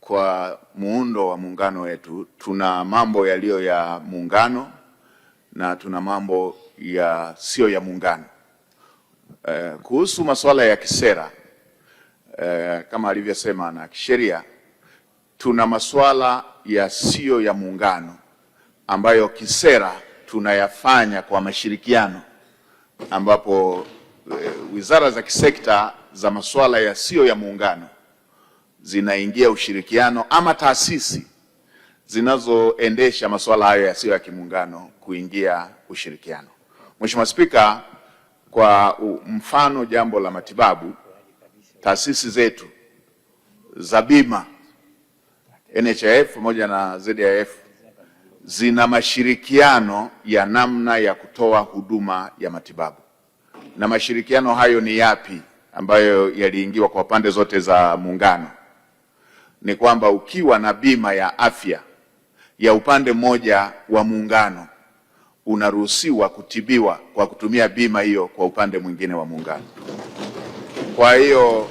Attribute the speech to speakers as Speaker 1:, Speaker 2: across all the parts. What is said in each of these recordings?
Speaker 1: kwa muundo wa muungano wetu tuna mambo yaliyo ya muungano na tuna mambo ya sio ya muungano. Kuhusu masuala ya kisera, kama alivyosema, na kisheria, tuna masuala ya sio ya muungano ambayo kisera tunayafanya kwa mashirikiano, ambapo wizara za kisekta za masuala ya sio ya muungano zinaingia ushirikiano, ama taasisi zinazoendesha masuala hayo yasiyo ya kimuungano kuingia ushirikiano. Mheshimiwa Spika, kwa mfano jambo la matibabu, taasisi zetu za bima NHIF pamoja na ZIF zina mashirikiano ya namna ya kutoa huduma ya matibabu. Na mashirikiano hayo ni yapi ambayo yaliingiwa kwa pande zote za muungano? Ni kwamba ukiwa na bima ya afya ya upande mmoja wa muungano, unaruhusiwa kutibiwa kwa kutumia bima hiyo kwa upande mwingine wa muungano. Kwa hiyo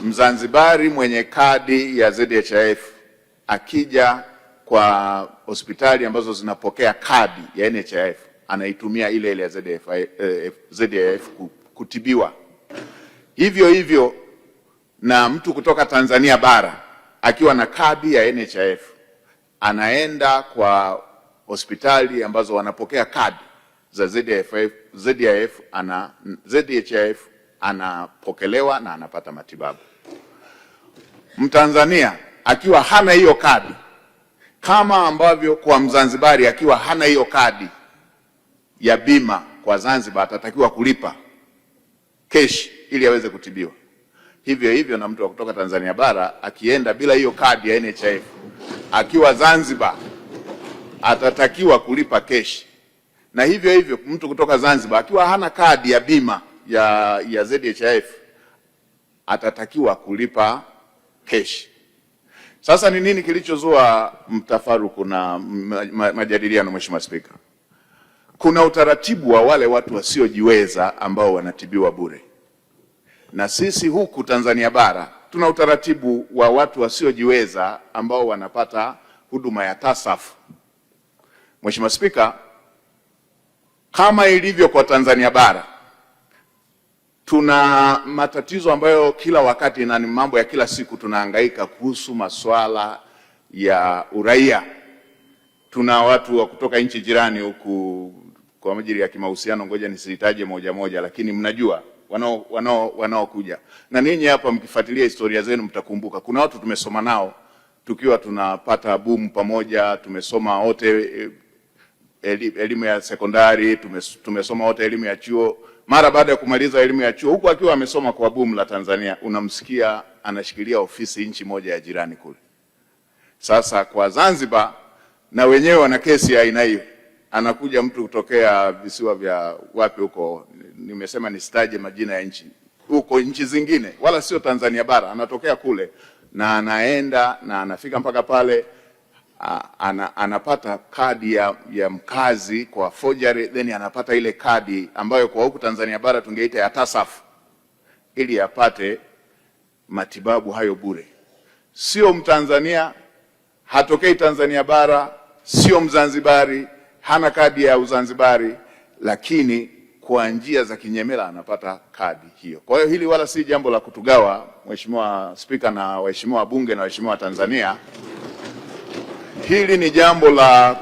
Speaker 1: Mzanzibari mwenye kadi ya ZHIF akija kwa hospitali ambazo zinapokea kadi ya NHIF, anaitumia ile ile ya ZHIF kutibiwa. Hivyo hivyo na mtu kutoka Tanzania bara akiwa na kadi ya NHIF anaenda kwa hospitali ambazo wanapokea kadi za ZHIF anapokelewa na anapata matibabu. Mtanzania akiwa hana hiyo kadi, kama ambavyo kwa Mzanzibari akiwa hana hiyo kadi ya bima kwa Zanzibar atatakiwa kulipa kesh ili aweze kutibiwa. Hivyo hivyo na mtu wa kutoka Tanzania bara akienda bila hiyo kadi ya NHIF akiwa Zanzibar atatakiwa kulipa kesh. Na hivyo hivyo mtu kutoka Zanzibar akiwa hana kadi ya bima ya ZHIF atatakiwa kulipa kesh. Sasa ni nini kilichozua mtafaruku na majadiliano, Mheshimiwa Spika? Kuna utaratibu wa wale watu wasiojiweza ambao wanatibiwa bure. Na sisi huku Tanzania bara tuna utaratibu wa watu wasiojiweza ambao wanapata huduma ya TASAF. Mheshimiwa Spika, kama ilivyo kwa Tanzania bara, tuna matatizo ambayo kila wakati na ni mambo ya kila siku tunahangaika kuhusu masuala ya uraia. Tuna watu wa kutoka nchi jirani huku kwa ajili ya kimahusiano, ngoja nisitaje moja moja, lakini mnajua wanaokuja. Na ninyi hapa mkifuatilia historia zenu mtakumbuka kuna watu tumesoma nao tukiwa tunapata boom pamoja, tumesoma wote elimu ya sekondari, tumesoma wote elimu ya chuo. Mara baada ya kumaliza elimu ya chuo, huku akiwa amesoma kwa boom la Tanzania, unamsikia anashikilia ofisi nchi moja ya jirani kule. Sasa kwa Zanzibar na wenyewe wana kesi ya aina hiyo. Anakuja mtu kutokea visiwa vya wapi huko, nimesema nisitaje majina ya nchi, huko nchi zingine wala sio Tanzania bara, anatokea kule na anaenda na anafika mpaka pale, anapata kadi ya mkazi kwa forgery, then anapata ile kadi ambayo kwa huku Tanzania bara tungeita ya TASAF, ili apate matibabu hayo bure. Sio Mtanzania, hatokei Tanzania bara, sio Mzanzibari, hana kadi ya Uzanzibari, lakini kwa njia za kinyemela anapata kadi hiyo. Kwa hiyo hili wala si jambo la kutugawa, Mheshimiwa Spika na waheshimiwa wabunge na waheshimiwa Tanzania. Hili ni jambo la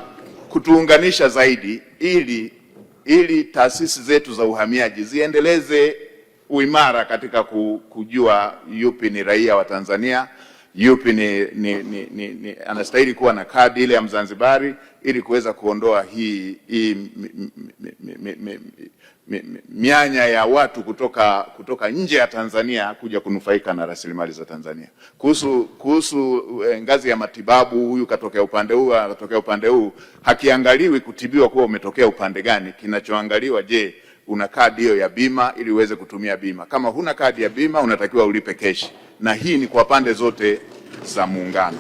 Speaker 1: kutuunganisha zaidi ili taasisi zetu za uhamiaji ziendeleze uimara katika kujua yupi ni raia wa Tanzania, yupi anastahili kuwa na kadi ile ya Mzanzibari, ili kuweza kuondoa hii mianya ya watu kutoka nje ya Tanzania kuja kunufaika na rasilimali za Tanzania. Kuhusu ngazi ya matibabu, huyu katokea upande huu, katokea upande huu, hakiangaliwi kutibiwa kuwa umetokea upande gani. Kinachoangaliwa, je, una kadi hiyo ya bima ili uweze kutumia bima. Kama huna kadi ya bima unatakiwa ulipe keshi. Na hii ni kwa pande zote za muungano.